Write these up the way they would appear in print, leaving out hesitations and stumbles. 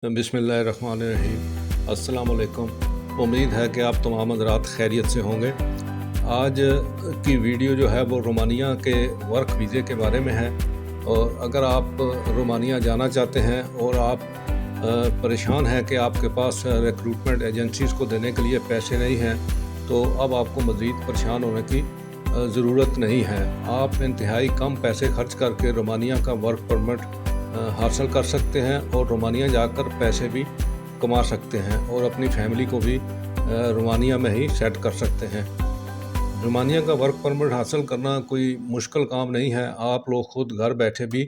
बिस्मिल्लाहिर्रहमानिर्रहीम। अस्सलाम वालेकुम। उम्मीद है कि आप तमाम हज़रात खैरियत से होंगे। आज की वीडियो जो है वो रोमानिया के वर्क वीज़े के बारे में है। और अगर आप रोमानिया जाना चाहते हैं और आप परेशान हैं कि आपके पास रिक्रूटमेंट एजेंसीज़ को देने के लिए पैसे नहीं हैं, तो अब आपको मज़ीद परेशान होने की ज़रूरत नहीं है। आप इंतहाई कम पैसे खर्च करके रोमानिया का वर्क परमिट हासिल कर सकते हैं और रोमानिया जाकर पैसे भी कमा सकते हैं और अपनी फैमिली को भी रोमानिया में ही सेट कर सकते हैं। रोमानिया का वर्क परमिट हासिल करना कोई मुश्किल काम नहीं है। आप लोग खुद घर बैठे भी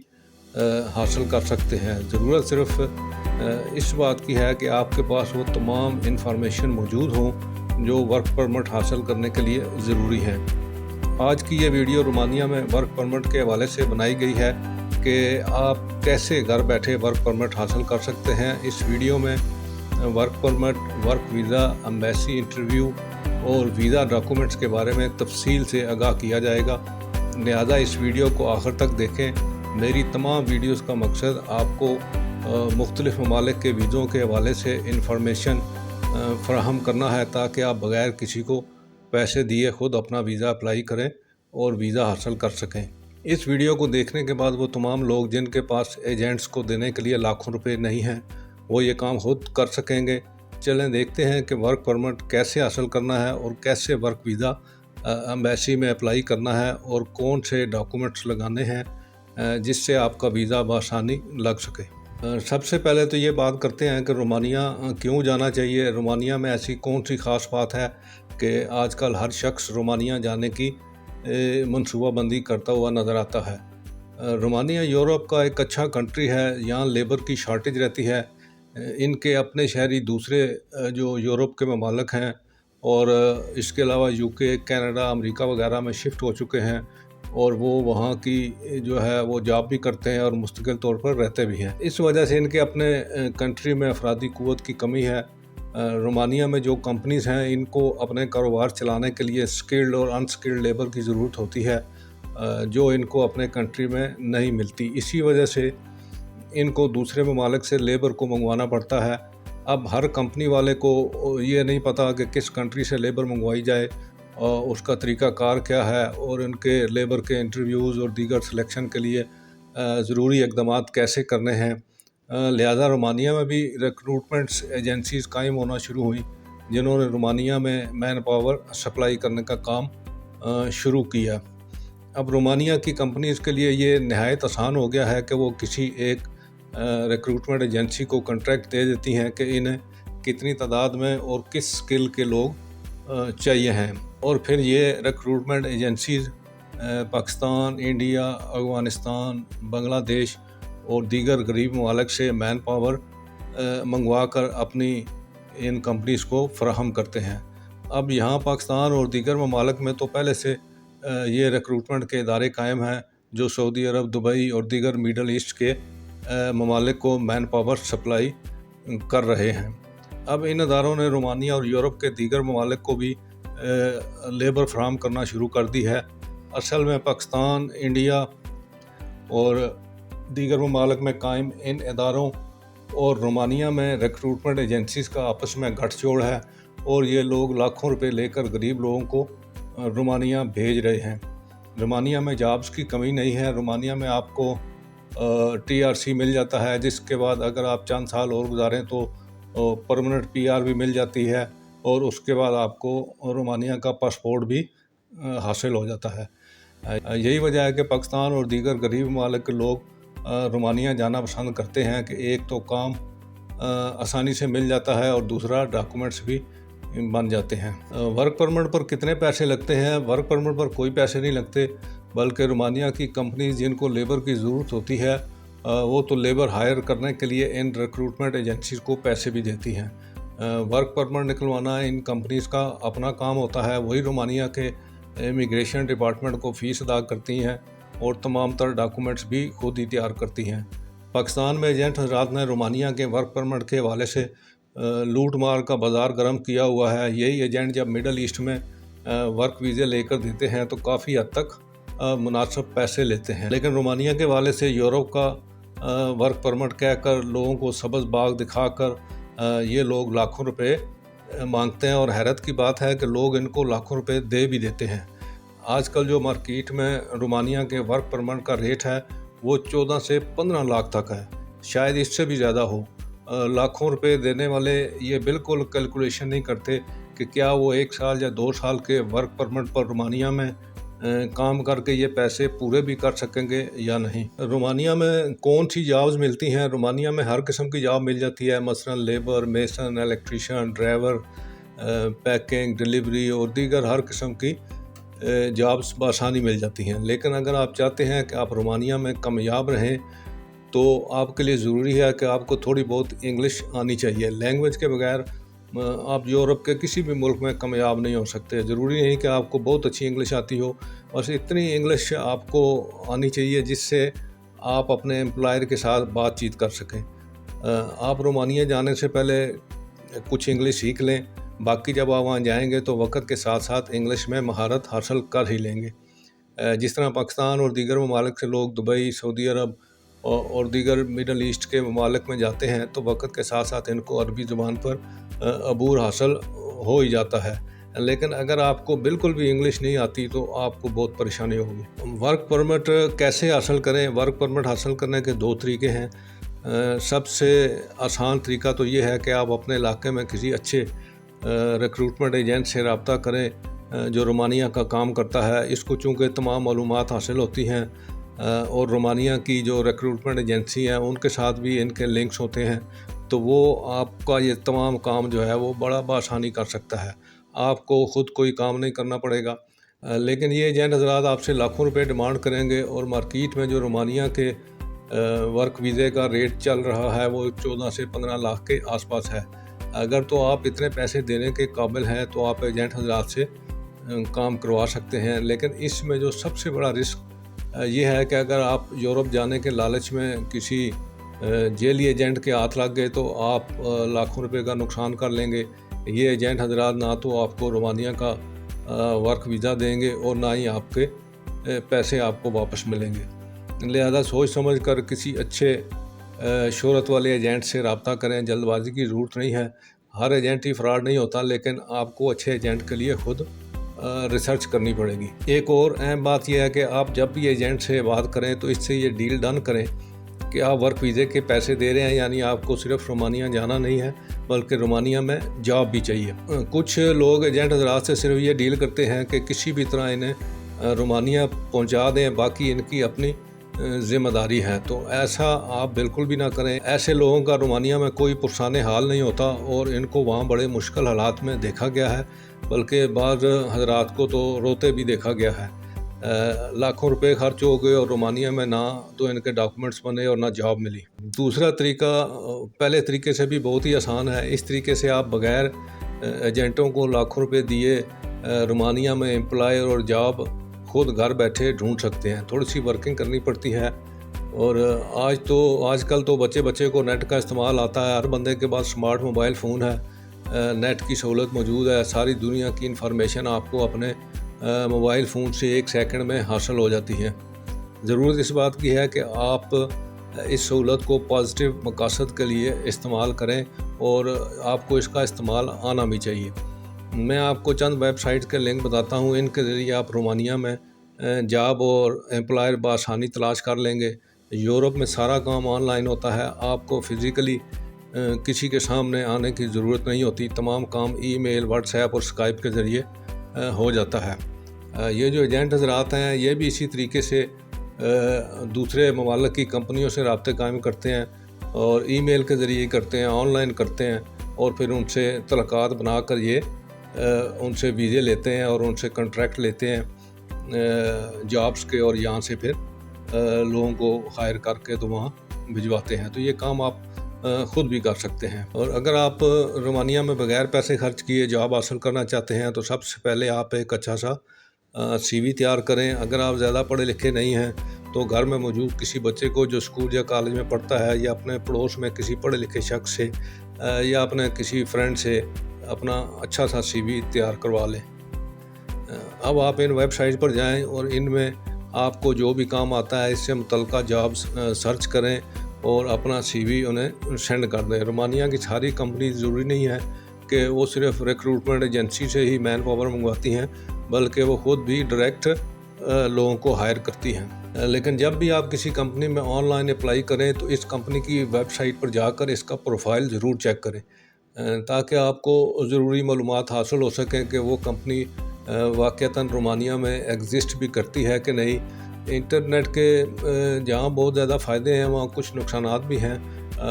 हासिल कर सकते हैं। ज़रूरत सिर्फ इस बात की है कि आपके पास वो तमाम इंफॉर्मेशन मौजूद हों जो वर्क परमिट हासिल करने के लिए ज़रूरी हैं। आज की ये वीडियो रोमानिया में वर्क परमिट के हवाले से बनाई गई है कि आप कैसे घर बैठे वर्क परमिट हासिल कर सकते हैं। इस वीडियो में work permit, work visa, embassy interview और वीज़ा डॉक्यूमेंट्स के बारे में तफसील से आगाह किया जाएगा। लिहाजा इस वीडियो को आखिर तक देखें। मेरी तमाम वीडियोस का मकसद आपको मुख्तलिफ़ ममालिक के वीज़ों के हवाले से इंफॉर्मेशन फ़राहम करना है ताकि आप बग़ैर किसी को पैसे दिए ख़ुद अपना वीज़ा अप्लाई करें और वीज़ा हासिल कर सकें। इस वीडियो को देखने के बाद वो तमाम लोग जिनके पास एजेंट्स को देने के लिए लाखों रुपए नहीं हैं, वो ये काम खुद कर सकेंगे। चलें देखते हैं कि वर्क परमिट कैसे हासिल करना है और कैसे वर्क वीज़ा एम्बेसी में अप्लाई करना है और कौन से डॉक्यूमेंट्स लगाने हैं जिससे आपका वीज़ा बआसानी लग सके। सबसे पहले तो ये बात करते हैं कि रोमानिया क्यों जाना चाहिए। रोमानिया में ऐसी कौन सी ख़ास बात है कि आजकल हर शख्स रोमानिया जाने की मनसूबाबंदी करता हुआ नज़र आता है। रोमानिया यूरोप का एक अच्छा कंट्री है। यहाँ लेबर की शार्टेज रहती है। इनके अपने शहरी दूसरे जो यूरोप के ममालिक हैं और इसके अलावा यूके, कनाडा, अमेरिका वगैरह में शिफ्ट हो चुके हैं और वो वहाँ की जो है वो जॉब भी करते हैं और मुस्तकिल तौर पर रहते भी हैं। इस वजह से इनके अपने कंट्री में अफरादी क़ुव्वत की कमी है। रोमानिया में जो कंपनीज़ हैं इनको अपने कारोबार चलाने के लिए स्किल्ड और अनस्किल्ड लेबर की ज़रूरत होती है जो इनको अपने कंट्री में नहीं मिलती। इसी वजह से इनको दूसरे ममालिक से लेबर को मंगवाना पड़ता है। अब हर कंपनी वाले को ये नहीं पता कि किस कंट्री से लेबर मंगवाई जाए और उसका तरीक़ाकार क्या है और उनके लेबर के इंटरव्यूज़ और दीगर सिलेक्शन के लिए ज़रूरी इक़दाम कैसे करने हैं। लिहाजा रोमानिया में भी रिक्रूटमेंट्स एजेंसीज़ कायम होना शुरू हुई जिन्होंने रोमानिया में मैन पावर सप्लाई करने का काम शुरू किया। अब रोमानिया की कंपनीज़ के लिए ये नहायत आसान हो गया है कि वो किसी एक रिक्रूटमेंट एजेंसी को कॉन्ट्रैक्ट दे देती हैं कि इन्हें कितनी तादाद में और किस स्किल के लोग चाहिए हैं और फिर ये recruitment agencies Pakistan, India, Afghanistan, Bangladesh और दीगर गरीब ममालिक से मैन पावर मंगवा कर अपनी इन कंपनीज़ को फ़राहम करते हैं। अब यहाँ पाकिस्तान और दीगर ममालिक में तो पहले से ये रिक्रूटमेंट के इदारे कायम हैं जो सऊदी अरब, दुबई और दीगर मिडल ईस्ट के ममालिक को मैन पावर सप्लाई कर रहे हैं। अब इन इदारों ने रोमानिया और यूरोप के दीगर ममालिक को भी लेबर फ़राहम करना शुरू कर दी है। असल में पाकिस्तान, इंडिया और दीगर ममालिक में कायम इन इदारों और रोमानिया में रिक्रूटमेंट एजेंसीज़ का आपस में गठजोड़ है और ये लोग लाखों रुपए लेकर गरीब लोगों को रोमानिया भेज रहे हैं। रोमानिया में जॉब्स की कमी नहीं है। रोमानिया में आपको TRC मिल जाता है जिसके बाद अगर आप चंद साल और गुजारें तो परमानेंट PR भी मिल जाती है और उसके बाद आपको रोमानिया का पासपोर्ट भी हासिल हो जाता है। यही वजह है कि पाकिस्तान और दीगर गरीब ममालिक के लोग रोमानिया जाना पसंद करते हैं कि एक तो काम आसानी से मिल जाता है और दूसरा डॉक्यूमेंट्स भी बन जाते हैं। वर्क परमिट पर कितने पैसे लगते हैं? वर्क परमिट पर कोई पैसे नहीं लगते, बल्कि रोमानिया की कंपनी जिनको लेबर की ज़रूरत होती है वो तो लेबर हायर करने के लिए इन रिक्रूटमेंट एजेंसीज़ को पैसे भी देती हैं। वर्क परमिट निकलवाना इन कंपनीज़ का अपना काम होता है। वही रोमानिया के इमिग्रेशन डिपार्टमेंट को फ़ीस अदा करती हैं और तमाम तर डॉक्यूमेंट्स भी खुद ही तैयार करती हैं। पाकिस्तान में एजेंट हज़रात ने रोमानिया के वर्क परमिट के हवाले से लूट मार का बाज़ार गर्म किया हुआ है। यही एजेंट जब मिडल ईस्ट में वर्क वीज़े लेकर देते हैं तो काफ़ी हद तक मुनासिब पैसे लेते हैं, लेकिन रोमानिया के हवाले से यूरोप का वर्क परमिट कह कर लोगों को सब्ज़ बाग दिखा कर ये लोग लाखों रुपए मांगते हैं, और हैरत की बात है कि लोग इनको लाखों रुपए दे भी देते हैं। आजकल जो मार्केट में रोमानिया के वर्क परमिट का रेट है वो 14 से 15 लाख तक है, शायद इससे भी ज़्यादा हो। लाखों रुपए देने वाले ये बिल्कुल कैलकुलेशन नहीं करते कि क्या वो 1 साल या 2 साल के वर्क परमिट पर रोमानिया में काम करके ये पैसे पूरे भी कर सकेंगे या नहीं। रोमानिया में कौन सी जॉब्स मिलती हैं? रोमानिया में हर किस्म की जॉब मिल जाती है, मसलन labour, mason, electrician, driver, packing, delivery और दीगर हर किस्म की जॉब्स बआसानी मिल जाती हैं। लेकिन अगर आप चाहते हैं कि आप रोमानिया में कामयाब रहें तो आपके लिए ज़रूरी है कि आपको थोड़ी बहुत इंग्लिश आनी चाहिए। लैंग्वेज के बगैर आप यूरोप के किसी भी मुल्क में कामयाब नहीं हो सकते। ज़रूरी नहीं कि आपको बहुत अच्छी इंग्लिश आती हो, बस इतनी इंग्लिश आपको आनी चाहिए जिससे आप अपने एम्प्लॉयर के साथ बातचीत कर सकें। आप रोमानिया जाने से पहले कुछ इंग्लिश सीख लें, बाकी जब आप वहाँ जाएंगे तो वक्त के साथ साथ इंग्लिश में महारत हासिल कर ही लेंगे। जिस तरह पाकिस्तान और दीगर ममालिक से लोग दुबई, सऊदी अरब और दीगर मिडल ईस्ट के ममालिक में जाते हैं तो वक्त के साथ साथ इनको अरबी ज़ुबान पर अबूर हासिल हो ही जाता है। लेकिन अगर आपको बिल्कुल भी इंग्लिश नहीं आती तो आपको बहुत परेशानी होगी। वर्क परमिट कैसे हासिल करें? वर्क परमिट हासिल करने के 2 तरीके हैं। सबसे आसान तरीका तो ये है कि आप अपने इलाके में किसी अच्छे रिक्रूटमेंट एजेंट से रब्ता करें जो रोमानिया का काम करता है। इसको चूँकि तमाम मालूमात हासिल होती हैं और रोमानिया की जो रिक्रूटमेंट एजेंसी हैं उनके साथ भी इनके लिंक्स होते हैं, तो वो आपका ये तमाम काम जो है वो बड़ा बआसानी कर सकता है। आपको ख़ुद कोई काम नहीं करना पड़ेगा। लेकिन ये एजेंट हज़रात आपसे लाखों रुपए डिमांड करेंगे, और मार्केट में जो रोमानिया के वर्क वीज़े का रेट चल रहा है वो 14 से 15 लाख के आसपास है। अगर तो आप इतने पैसे देने के काबिल हैं तो आप एजेंट हज़रात से काम करवा सकते हैं। लेकिन इसमें जो सबसे बड़ा रिस्क ये है कि अगर आप यूरोप जाने के लालच में किसी जेली एजेंट के हाथ लग गए तो आप लाखों रुपए का नुकसान कर लेंगे। ये एजेंट हज़रात ना तो आपको रोमानिया का वर्क वीज़ा देंगे और ना ही आपके पैसे आपको वापस मिलेंगे। लिहाजा सोच समझ कर किसी अच्छे शोहरत वाले एजेंट से रब्ता करें। जल्दबाजी की ज़रूरत नहीं है, हर एजेंट ही फ्रॉड नहीं होता, लेकिन आपको अच्छे एजेंट के लिए ख़ुद रिसर्च करनी पड़ेगी। एक और अहम बात यह है कि आप जब भी एजेंट से बात करें तो इससे ये डील डन करें कि आप वर्क वीज़े के पैसे दे रहे हैं, यानी आपको सिर्फ रोमानिया जाना नहीं है बल्कि रोमानिया में जॉब भी चाहिए। कुछ लोग एजेंट हज़रात से सिर्फ ये डील करते हैं कि किसी भी तरह इन्हें रोमानिया पहुंचा दें, बाकी इनकी अपनी ज़िम्मेदारी है। तो ऐसा आप बिल्कुल भी ना करें। ऐसे लोगों का रोमानिया में कोई पुरसाने हाल नहीं होता और इनको वहाँ बड़े मुश्किल हालात में देखा गया है, बल्कि बाज़ हज़रात को तो रोते भी देखा गया है। लाखों रुपए खर्च हो गए और रोमानिया में ना तो इनके डॉक्यूमेंट्स बने और ना जॉब मिली। दूसरा तरीका पहले तरीके से भी बहुत ही आसान है। इस तरीके से आप बग़ैर एजेंटों को लाखों रुपए दिए रोमानिया में एम्प्लॉयर और जॉब खुद घर बैठे ढूंढ सकते हैं। थोड़ी सी वर्किंग करनी पड़ती है, और आजकल तो बच्चे को नेट का इस्तेमाल आता है। हर बंदे के पास स्मार्ट मोबाइल फ़ोन है, नेट की सहूलत मौजूद है। सारी दुनिया की इन्फॉर्मेशन आपको अपने मोबाइल फ़ोन से 1 सेकंड में हासिल हो जाती है। ज़रूरत इस बात की है कि आप इस सहूलत को पॉजिटिव मकासद के लिए इस्तेमाल करें और आपको इसका इस्तेमाल आना भी चाहिए। मैं आपको चंद वेबसाइट के लिंक बताता हूँ, इनके ज़रिए आप रोमानिया में जॉब और एम्प्लॉयर बआसानी तलाश कर लेंगे। यूरोप में सारा काम ऑनलाइन होता है, आपको फ़िज़िकली किसी के सामने आने की ज़रूरत नहीं होती। तमाम काम ईमेल, व्हाट्सएप और स्काइप के ज़रिए हो जाता है। ये जो एजेंट हज़रात हैं ये भी इसी तरीके से दूसरे ममालिक की कंपनियों से राब्ते कायम करते हैं और ईमेल के ज़रिए करते हैं, ऑनलाइन करते हैं, और फिर उनसे तलाक़ात बनाकर ये उनसे वीज़े लेते हैं और उनसे कॉन्ट्रैक्ट लेते हैं जॉब्स के, और यहाँ से फिर लोगों को हायर करके तो वहाँ भिजवाते हैं। तो ये काम आप ख़ुद भी कर सकते हैं। और अगर आप रोमानिया में बग़ैर पैसे खर्च किए जॉब हासिल करना चाहते हैं तो सबसे पहले आप एक अच्छा सा CV तैयार करें। अगर आप ज़्यादा पढ़े लिखे नहीं हैं तो घर में मौजूद किसी बच्चे को जो स्कूल या कॉलेज में पढ़ता है, या अपने पड़ोस में किसी पढ़े लिखे शख्स से या अपने किसी फ्रेंड से अपना अच्छा सा CV तैयार करवा लें। अब आप इन वेबसाइट पर जाएं और इनमें आपको जो भी काम आता है इससे मुतल्लिक़ा जॉब्स सर्च करें اور اپنا سی وی انہیں سینڈ کر دیں۔ رومانیہ کی ساری کمپنی ضروری نہیں ہے کہ وہ صرف ریکروٹمنٹ ایجنسی سے ہی مین پاور منگواتی ہیں، بلکہ وہ خود بھی ڈائریکٹ لوگوں کو ہائر کرتی ہیں۔ لیکن جب بھی آپ کسی کمپنی میں آن لائن اپلائی کریں تو اس کمپنی کی ویب سائٹ پر جا کر اس کا پروفائل ضرور چیک کریں، تاکہ آپ کو ضروری معلومات حاصل ہو سکیں کہ وہ کمپنی واقعتاً رومانیہ میں ایگزسٹ بھی کرتی ہے کہ نہیں۔ انٹرنیٹ کے جہاں بہت زیادہ فائدے ہیں وہاں کچھ نقصانات بھی ہیں۔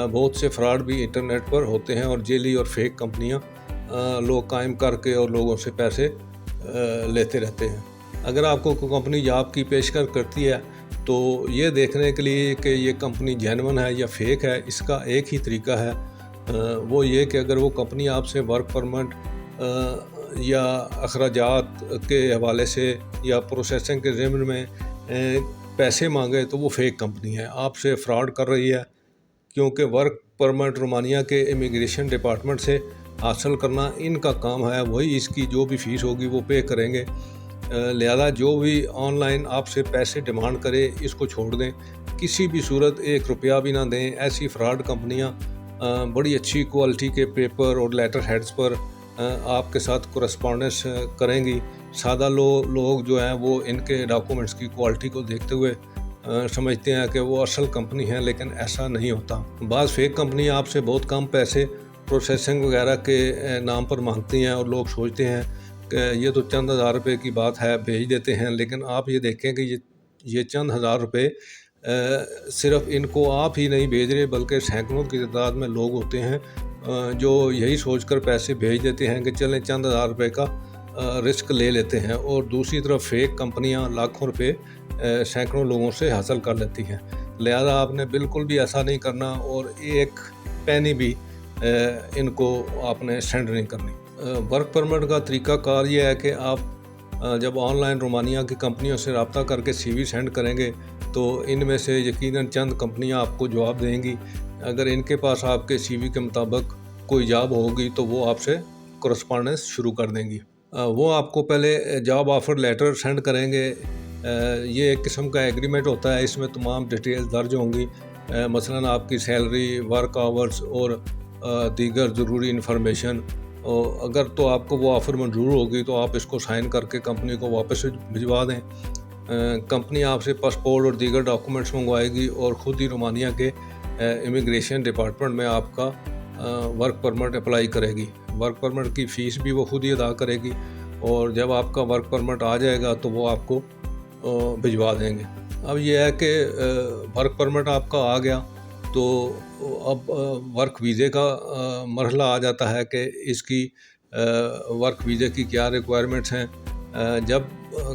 بہت سے فراڈ بھی انٹرنیٹ پر ہوتے ہیں اور جعلی اور فیک کمپنیاں لوگ قائم کر کے اور لوگوں سے پیسے لیتے رہتے ہیں۔ اگر آپ کو کوئی کمپنی جاب کی پیشکش کرتی ہے تو یہ دیکھنے کے لیے کہ یہ کمپنی جینون ہے یا فیک ہے، اس کا ایک ہی طریقہ ہے، وہ یہ کہ اگر وہ کمپنی آپ سے ورک پرمٹ یا اخراجات کے حوالے سے یا پروسیسنگ کے ضمن میں پیسے مانگے تو وہ فیک کمپنی ہے، آپ سے فراڈ کر رہی ہے، کیونکہ ورک پرمٹ رومانیہ کے امیگریشن ڈپارٹمنٹ سے حاصل کرنا ان کا کام ہے، وہی اس کی جو بھی فیس ہوگی وہ پے کریں گے۔ لہذا جو بھی آن لائن آپ سے پیسے ڈیمانڈ کرے اس کو چھوڑ دیں، کسی بھی صورت 1 روپیہ بھی نہ دیں۔ ایسی فراڈ کمپنیاں بڑی اچھی کوالٹی کے پیپر اور لیٹر ہیڈز پر آپ کے ساتھ کورسپونڈنس کریں گی۔ سادہ لوگ جو ہیں وہ ان کے ڈاکومنٹس کی کوالٹی کو دیکھتے ہوئے سمجھتے ہیں کہ وہ اصل کمپنی ہے، لیکن ایسا نہیں ہوتا۔ بعض فیک کمپنیاں آپ سے بہت کم پیسے پروسیسنگ وغیرہ کے نام پر مانگتی ہیں اور لوگ سوچتے ہیں کہ یہ تو چند ہزار روپے کی بات ہے، بھیج دیتے ہیں، لیکن آپ یہ دیکھیں کہ یہ چند ہزار روپے صرف ان کو آپ ہی نہیں بھیج رہے، بلکہ سینکڑوں کی تعداد میں لوگ ہوتے ہیں جو یہی سوچ کر پیسے بھیج دیتے ہیں کہ چلیں چند ہزار روپے کا رسک لے لیتے ہیں، اور دوسری طرف فیک کمپنیاں لاکھوں روپے سینکڑوں لوگوں سے حاصل کر لیتی ہیں۔ لہذا آپ نے بالکل بھی ایسا نہیں کرنا اور ایک پینی بھی ان کو آپ نے سینڈ نہیں کرنی۔ ورک پرمٹ کا طریقہ کار یہ ہے کہ آپ جب آن لائن رومانیہ کی کمپنیوں سے رابطہ کر کے سی وی سینڈ کریں گے تو ان میں سے یقیناً چند کمپنیاں آپ کو جواب دیں گی۔ اگر ان کے پاس آپ کے سی وی کے مطابق کوئی جاب ہوگی تو وہ آپ سے کورسپونڈنس شروع کر دیں گی۔ وہ آپ کو پہلے جاب آفر لیٹر سینڈ کریں گے۔ یہ ایک قسم کا ایگریمنٹ ہوتا ہے، اس میں تمام ڈیٹیلز درج ہوں گی، مثلاً آپ کی سیلری، ورک آورز اور دیگر ضروری انفارمیشن۔ اگر تو آپ کو وہ آفر منظور ہوگی تو آپ اس کو سائن کر کے کمپنی کو واپس بھجوا دیں۔ کمپنی آپ سے پاسپورٹ اور دیگر ڈاکومنٹس منگوائے گی اور خود ہی رومانیہ کے امیگریشن ڈپارٹمنٹ میں آپ کا ورک پرمٹ اپلائی کرے گی۔ ورک پرمٹ کی فیس بھی وہ خود ہی ادا کرے گی، اور جب آپ کا ورک پرمٹ آ جائے گا تو وہ آپ کو بھجوا دیں گے۔ اب یہ ہے کہ ورک پرمٹ آپ کا آ گیا تو اب ورک ویزے کا مرحلہ آ جاتا ہے کہ اس کی ورک ویزے کی کیا ریکوائرمنٹس ہیں۔ جب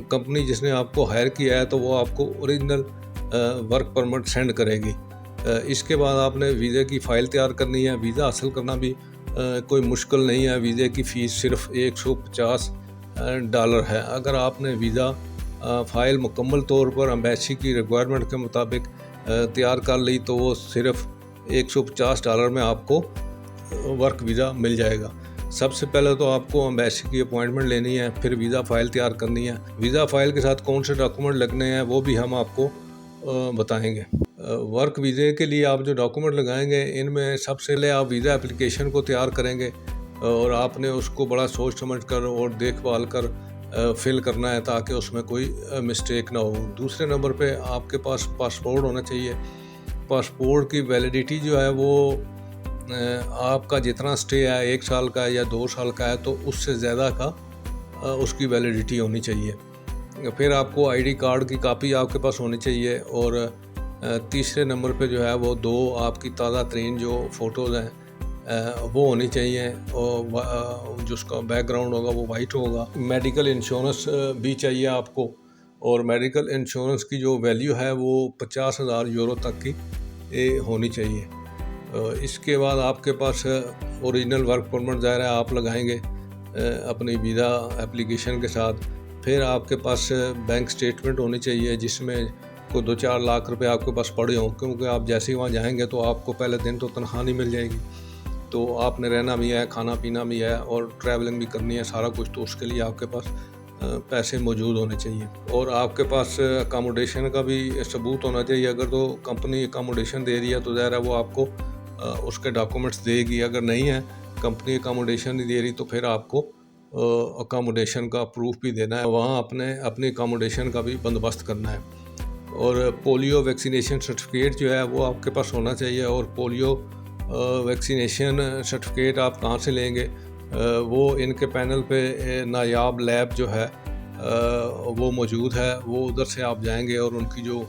کمپنی جس نے آپ کو ہائر کیا ہے تو وہ آپ کو اوریجنل ورک پرمٹ سینڈ کرے گی۔ اس کے بعد آپ نے ویزے کی فائل تیار کرنی ہے۔ ویزا حاصل کرنا بھی کوئی مشکل نہیں ہے، ویزے کی فیس صرف $150 ہے۔ اگر آپ نے ویزا فائل مکمل طور پر ایمبیسی کی ریکوائرمنٹ کے مطابق تیار کر لی تو وہ صرف $150 میں آپ کو ورک ویزا مل جائے گا۔ سب سے پہلے تو آپ کو ایمبیسی کی اپوائنٹمنٹ لینی ہے، پھر ویزا فائل تیار کرنی ہے۔ ویزا فائل کے ساتھ کون سے ڈاکومنٹ لگنے ہیں وہ بھی ہم آپ کو بتائیں گے۔ ورک ویزے کے لیے آپ جو ڈاکومنٹ لگائیں گے ان میں سب سے پہلے آپ ویزا اپلیکیشن کو تیار کریں گے، اور آپ نے اس کو بڑا سوچ سمجھ کر اور دیکھ بھال کر فل کرنا ہے تاکہ اس میں کوئی مسٹیک نہ ہو۔ دوسرے نمبر پہ آپ کے پاس پاسپورٹ ہونا چاہیے۔ پاسپورٹ کی ویلیڈیٹی جو ہے وہ آپ کا جتنا سٹے ہے 1 سال کا ہے یا 2 سال کا ہے تو اس سے زیادہ کا اس کی ویلیڈیٹی ہونی چاہیے۔ پھر آپ کو ID کارڈ کی کاپی آپ کے پاس ہونی چاہیے، اور تیسرے نمبر پہ جو ہے وہ 2 آپ کی تازہ ترین جو فوٹوز ہیں وہ ہونی چاہیے، اور جس کا بیک گراؤنڈ ہوگا وہ وائٹ ہوگا۔ میڈیکل انشورنس بھی چاہیے آپ کو، اور میڈیکل انشورنس کی جو ویلیو ہے وہ €50,000 تک کی ہونی چاہیے۔ اس کے بعد آپ کے پاس اوریجنل ورک پرمٹ ظاہر ہے آپ لگائیں گے اپنی ویزا اپلیکیشن کے ساتھ۔ پھر آپ کے پاس بینک سٹیٹمنٹ ہونی چاہیے جس میں کوئی 2-4 لاکھ روپے آپ کے پاس پڑے ہوں، کیونکہ آپ جیسے ہی وہاں جائیں گے تو آپ کو پہلے دن تو تنخواہ نہیں مل جائے گی، تو آپ نے رہنا بھی ہے، کھانا پینا بھی ہے اور ٹریولنگ بھی کرنی ہے، سارا کچھ، تو اس کے لیے آپ کے پاس پیسے موجود ہونے چاہیے، اور آپ کے پاس اکاموڈیشن کا بھی ثبوت ہونا چاہیے۔ اگر تو کمپنی اکاموڈیشن دے رہی ہے تو ظاہر ہے وہ آپ کو اس کے ڈاکومنٹس دے گی، اگر نہیں ہے کمپنی اکاموڈیشن نہیں دے رہی تو پھر آپ کو اکاموڈیشن کا پروف بھی دینا ہے، وہاں اپنی اکاموڈیشن کا بھی بندوبست کرنا ہے۔ اور پولیو ویکسینیشن سرٹیفکیٹ جو ہے وہ آپ کے پاس ہونا چاہیے، اور پولیو ویکسینیشن سرٹیفکیٹ آپ کہاں سے لیں گے؟ وہ ان کے پینل پہ نایاب لیب جو ہے وہ موجود ہے، وہ ادھر سے آپ جائیں گے اور ان کی جو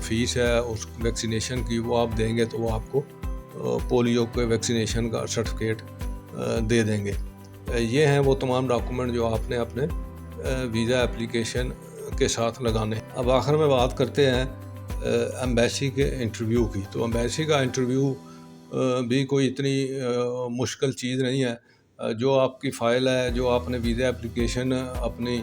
فیس ہے اس ویکسینیشن کی وہ آپ دیں گے تو وہ آپ کو پولیو کے ویکسینیشن کا سرٹیفکیٹ دے دیں گے۔ یہ ہیں وہ تمام ڈاکومنٹ جو آپ نے اپنے ویزا اپلیکیشن کے ساتھ لگانے۔ اب آخر میں بات کرتے ہیں ایمبیسی کے انٹرویو کی۔ تو ایمبیسی کا انٹرویو بھی کوئی اتنی مشکل چیز نہیں ہے۔ جو آپ کی فائل ہے، جو آپ نے ویزا اپلیکیشن اپنی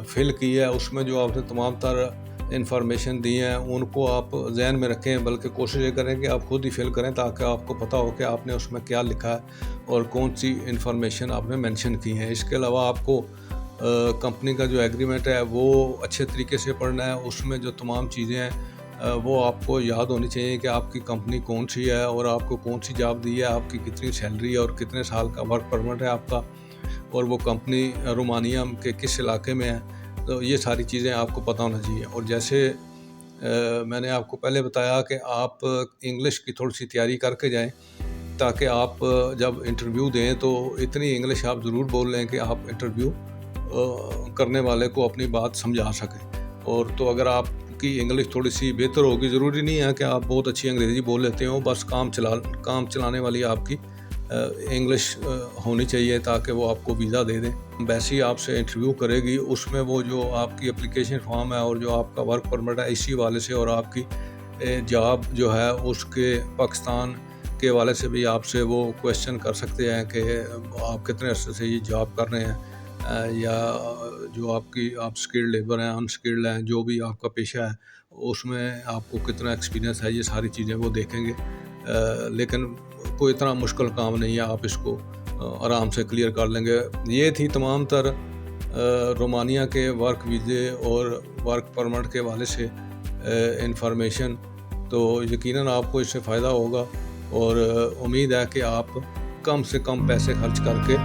فل کی ہے، اس میں جو آپ نے تمام تر انفارمیشن دی ہیں ان کو آپ ذہن میں رکھیں، بلکہ کوشش یہ کریں کہ آپ خود ہی فل کریں تاکہ آپ کو پتہ ہو کہ آپ نے اس میں کیا لکھا ہے اور کون سی انفارمیشن آپ نے مینشن کی ہیں۔ اس کے علاوہ آپ کو کمپنی کا جو ایگریمنٹ ہے وہ اچھے طریقے سے پڑھنا ہے، اس میں جو تمام چیزیں ہیں وہ آپ کو یاد ہونی چاہیے کہ آپ کی کمپنی کون سی ہے اور آپ کو کون سی جاب دی ہے، آپ کی کتنی سیلری ہے اور کتنے سال کا ورک پرمٹ ہے آپ کا، اور وہ کمپنی رومانیہ کے کس علاقے میں ہے۔ تو یہ ساری چیزیں آپ کو پتہ ہونا چاہیے۔ اور جیسے میں نے آپ کو پہلے بتایا کہ آپ انگلش کی تھوڑی سی تیاری کر کے جائیں تاکہ آپ جب انٹرویو دیں تو اتنی انگلش آپ ضرور بول لیں کہ آپ انٹرویو کرنے والے کو اپنی بات سمجھا سکیں۔ اور تو اگر آپ کی انگلش تھوڑی سی بہتر ہوگی، ضروری نہیں ہے کہ آپ بہت اچھی انگریزی بول لیتے ہوں، بس کام چلانے والی آپ کی انگلش ہونی چاہیے تاکہ وہ آپ کو ویزا دے دیں۔ ایمبیسی آپ سے انٹرویو کرے گی، اس میں وہ جو آپ کی اپلیکیشن فارم ہے اور جو آپ کا ورک پرمٹ ہے اسی والے سے، اور آپ کی جاب جو ہے اس کے پاکستان کے حوالے سے بھی آپ سے وہ کویشچن کر سکتے ہیں کہ آپ کتنے عرصے سے یہ جاب کر رہے ہیں، یا جو آپ اسکلڈ لیبر ہیں، انسکلڈ ہیں، جو بھی آپ کا پیشہ ہے اس میں آپ کو کتنا ایکسپیرینس ہے، یہ ساری چیزیں وہ دیکھیں گے۔ لیکن کوئی اتنا مشکل کام نہیں ہے، آپ اس کو آرام سے کلیئر کر لیں گے۔ یہ تھی تمام تر رومانیہ کے ورک ویزے اور ورک پرمٹ کے حوالے سے انفارمیشن۔ تو یقیناً آپ کو اس سے فائدہ ہوگا، اور امید ہے کہ آپ کم سے کم پیسے خرچ کر کے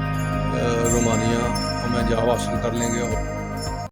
رومانیہ میں جاب حاصل کر لیں گے۔